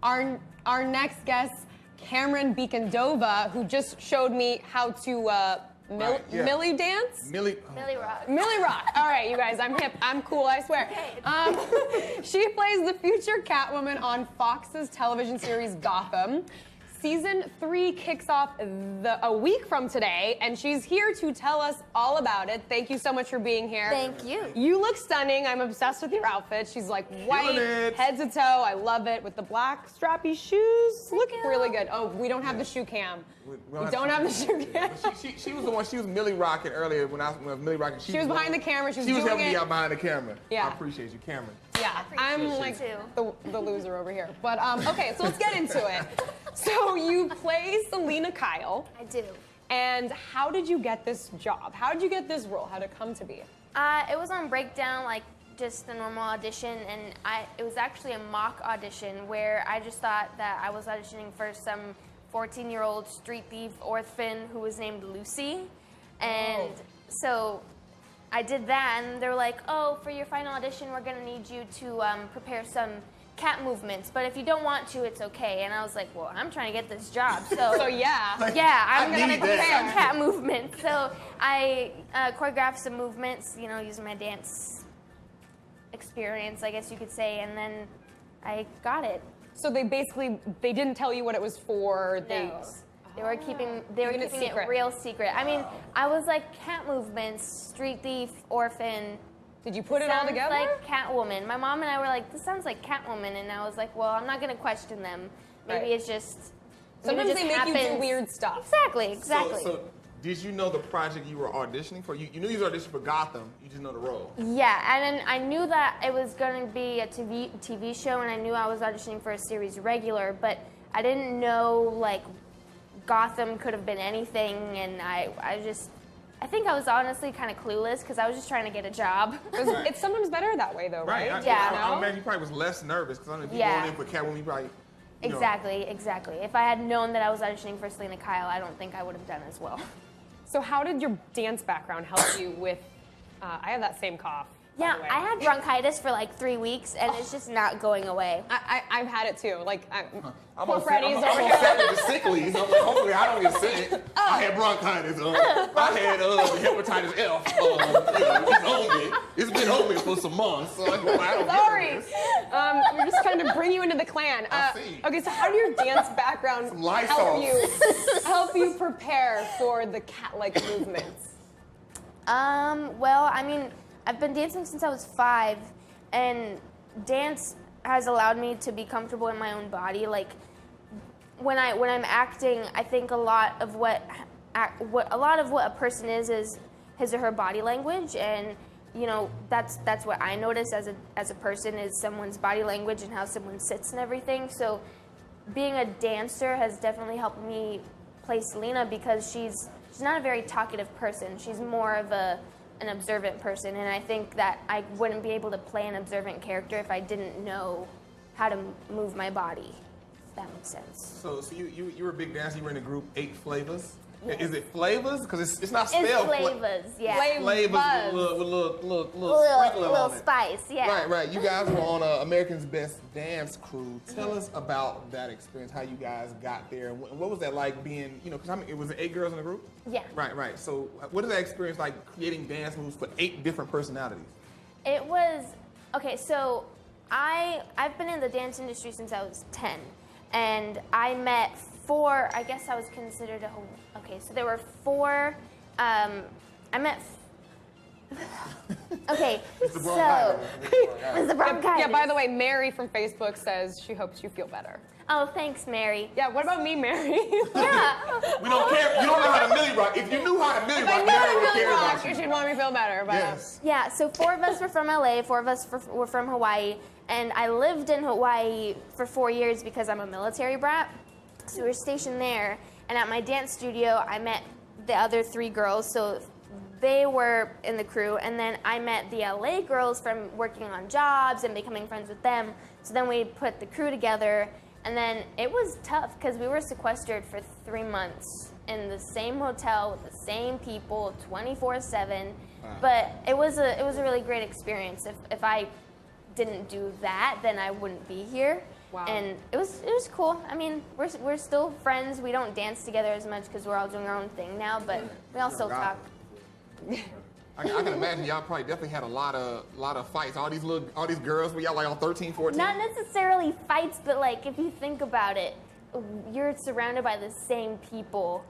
our next guest, Camren Bicondova, who just showed me how to Millie dance? Millie Rock. Millie Rock. All right, you guys, I'm hip. I'm cool, I swear. She plays the future Catwoman on Fox's television series Gotham. Season 3 kicks off a week from today, and she's here to tell us all about it. Thank you so much for being here. Thank you. You look stunning. I'm obsessed with your outfit. She's like white, head to toe. I love it. With the black strappy shoes. Look really good. Oh, we don't have the shoe cam. We don't have the shoe cam. She was the one. She was Millie rocking earlier when I was Millie rocking. She was behind the camera. She was helping it. me out behind the camera. Yeah. I appreciate you, Camren. Yeah, I'm like the loser over here. But okay, so let's get into it. So you play Selena Kyle. I do. And how did you get this job? How did you get this role? How did it come to be? It was on Breakdown, like just a normal audition, and it was actually a mock audition where I just thought that I was auditioning for some 14-year-old street thief orphan who was named Lucy. And so I did that, and they were like, oh, for your final audition, we're gonna need you to prepare some cat movements, but if you don't want to, it's okay. And I was like, well, I'm trying to get this job, so yeah, I'm gonna prepare some cat movements. So I choreographed some movements, you know, using my dance experience, I guess you could say, and then I got it. So they didn't tell you what it was for. No. They were keeping it real secret. I mean, I was like, cat movements, street thief, orphan. Did you put it all together? Sounds like Catwoman. My mom and I were like, this sounds like Catwoman, and I was like, well, I'm not going to question them. Maybe it's just sometimes they make you do weird stuff. Exactly. So did you know the project you were auditioning for? You knew you were auditioning for Gotham. You just know the role. Yeah, and then I knew that it was going to be a TV show, and I knew I was auditioning for a series regular, but I didn't know, like, Gotham could have been anything, and I think I was honestly kind of clueless because I was just trying to get a job. It's sometimes better that way, though, right? Yeah. I imagine you probably was less nervous because if you going in for Catwoman, you probably. Exactly. If I had known that I was auditioning for Selena Kyle, I don't think I would have done as well. So how did your dance background help you with? I have that same cough. Yeah, I had bronchitis for like 3 weeks, and it's just not going away. I've had it too. Like, I'm on set with sickly, so hopefully I don't get sick. I had bronchitis. I had hepatitis F. It's been on me for some months, so I don't Sorry. We're just trying to bring you into the clan. Okay, so how did your dance background help you prepare for the cat-like movements? Well, I mean, I've been dancing since I was 5, and dance has allowed me to be comfortable in my own body. Like when I'm acting, I think a lot of what a person is his or her body language, and you know that's what I notice as a person is someone's body language and how someone sits and everything. So being a dancer has definitely helped me play Selena because she's not a very talkative person. She's more of an observant person, and I think that I wouldn't be able to play an observant character if I didn't know how to move my body, if that makes sense. So you were a big dancer. You were in the group 8 Flavors. Yes. Is it Flavors? Because it's not spelled. It's Flavors, yeah. Flavors with a little spice, yeah. Right. You guys were on American's Best Dance Crew. Tell us about that experience, how you guys got there, and what was that like being, you know, because it was 8 girls in the group? Yeah. Right. So what is that experience like creating dance moves for 8 different personalities? It was, okay, so I've been in the dance industry since I was 10, and I met 4, I guess I was considered okay, so there were 4, I met, okay, it's the bronchitis. Yeah, by the way, Mary from Facebook says she hopes you feel better. Oh, thanks, Mary. Yeah, what about me, Mary? Yeah. We don't care. You don't know how to Millie rock. If you knew how to Millie rock, Mary would care about you. She'd want me to feel better. But, yes. Yeah, so 4 of us were from LA, 4 of us were from Hawaii, and I lived in Hawaii for 4 years because I'm a military brat. So we were stationed there, and at my dance studio, I met the other 3 girls, so they were in the crew, and then I met the LA girls from working on jobs and becoming friends with them, so then we put the crew together, and then it was tough because we were sequestered for 3 months in the same hotel with the same people 24/7, but it was a really great experience. If I didn't do that, then I wouldn't be here. Wow. And it was cool. I mean, we're still friends. We don't dance together as much because we're all doing our own thing now, but we all still talk. I can imagine y'all probably definitely had a lot of fights. All these girls, were y'all like on 13, 14? Not necessarily fights, but like if you think about it, you're surrounded by the same people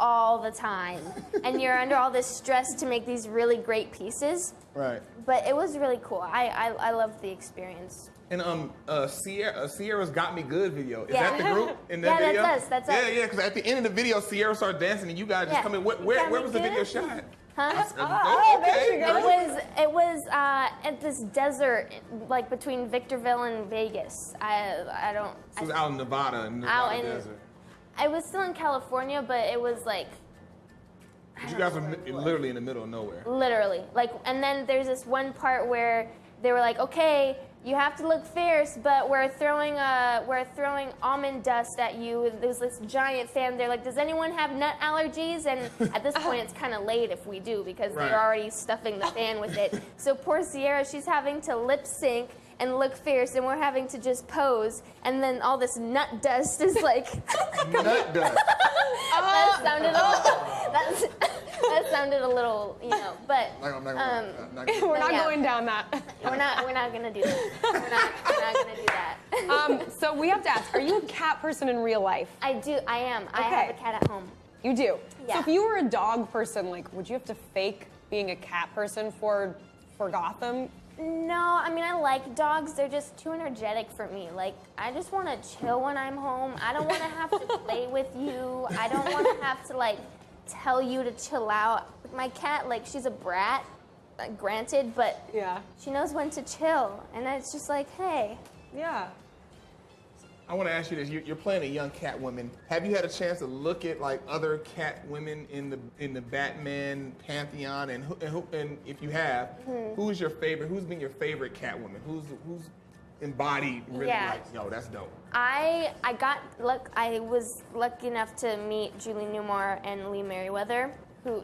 all the time, and you're under all this stress to make these really great pieces. Right. But it was really cool. I loved the experience. And Sierra's Got Me Good video. Is Yeah. that the group in that Yeah, video? that's us. Yeah, because at the end of the video, Sierra started dancing and you guys just come in. Where was the video shot? Huh? Okay. It was at this desert, like between Victorville and Vegas. I don't. It was out in Nevada, desert. I was still in California, but it was like. But you guys were literally in the middle of nowhere. Literally, like, and then there's this one part where they were like, okay, you have to look fierce, but we're throwing almond dust at you. There's this giant fan. They're like, does anyone have nut allergies? And at this point, it's kind of late if we do because they're already stuffing the fan with it. So poor Sierra, she's having to lip sync and look fierce, and we're having to just pose. And then all this nut dust is like. Nut dust. That sounded a little, you know, but we're not going down that. We're not gonna do that. We're not gonna do that. So we have to ask: are you a cat person in real life? I do. I am. I Okay. have a cat at home. You do. Yeah. So if you were a dog person, like, would you have to fake being a cat person for Gotham? No, I mean, I like dogs. They're just too energetic for me. Like, I just want to chill when I'm home. I don't want to have to play with you. I don't want to have to, like, tell you to chill out. My cat, like, she's a brat, granted, but she knows when to chill. And it's just like, hey. Yeah. I want to ask you this: you're playing a young Catwoman. Have you had a chance to look at like other Catwomen in the Batman pantheon? And if you have, who's your favorite? Who's been your favorite Catwoman? Who's embodied really like, yo, that's dope? I was lucky enough to meet Julie Newmar and Lee Merriweather.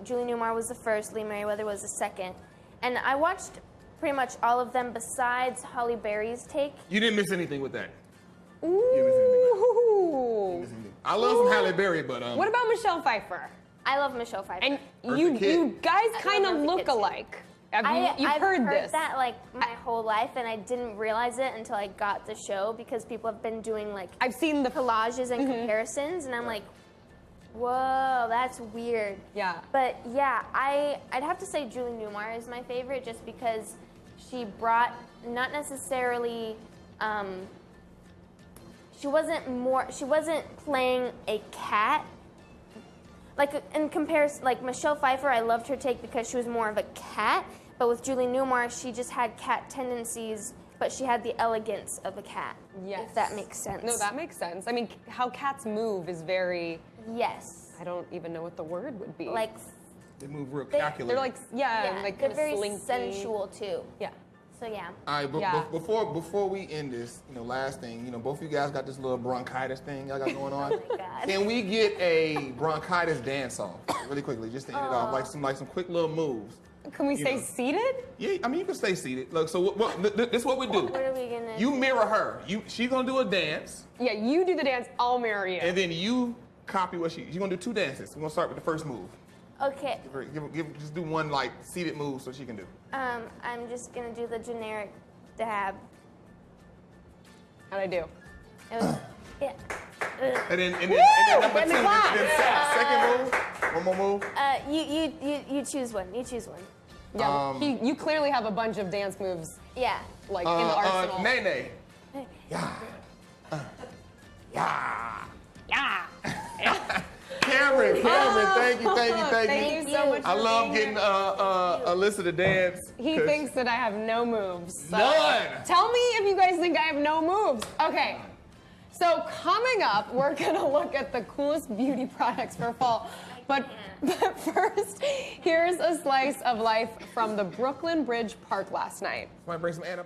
Julie Newmar was the first, Lee Merriweather was the second, and I watched pretty much all of them besides Holly Berry's take. You didn't miss anything with that. Ooh. I love some Halle Berry, but what about Michelle Pfeiffer? I love Michelle Pfeiffer. And you guys kind of look alike. You've heard this. That like my whole life, and I didn't realize it until I got the show because people have been doing like I've seen the collages and comparisons, and I'm like, whoa, that's weird. Yeah. But yeah, I'd have to say Julie Newmar is my favorite just because she brought not necessarily. She wasn't playing a cat. Like in comparison, like Michelle Pfeiffer, I loved her take because she was more of a cat. But with Julie Newmar, she just had cat tendencies, but she had the elegance of a cat. Yes. If that makes sense. No, that makes sense. I mean, how cats move is very. Yes. I don't even know what the word would be. Like. They move real calculated. They're like, like they're kind of very slinky. sensual too. Yeah. So yeah. All right, before we end this, last thing, both of you guys got this little bronchitis thing y'all got going on. Oh my God. Can we get a bronchitis dance off really quickly, just to end it off, like some quick little moves? Can we stay seated? Yeah, I mean you can stay seated. Look, so this is what we do. What are we gonna? You mirror her. She's gonna do a dance. Yeah, you do the dance. I'll marry you. And then you copy what she's gonna do 2 dances. We're gonna start with the first move. Okay. Just do one like seated move so she can do. I'm just gonna do the generic dab. How'd I do? It was, yeah. And then number 2, then second move. One more move. You choose one. You choose one. Yeah, you clearly have a bunch of dance moves Yeah. like in the arsenal. Nay. Yeah. Yeah. Camren, thank you. Thank you so much. I love getting Alyssa to dance. He thinks that I have no moves. So None. Tell me if you guys think I have no moves. Okay. So coming up, we're gonna look at the coolest beauty products for fall. But first, here's a slice of life from the Brooklyn Bridge Park last night. Might bring some Anna.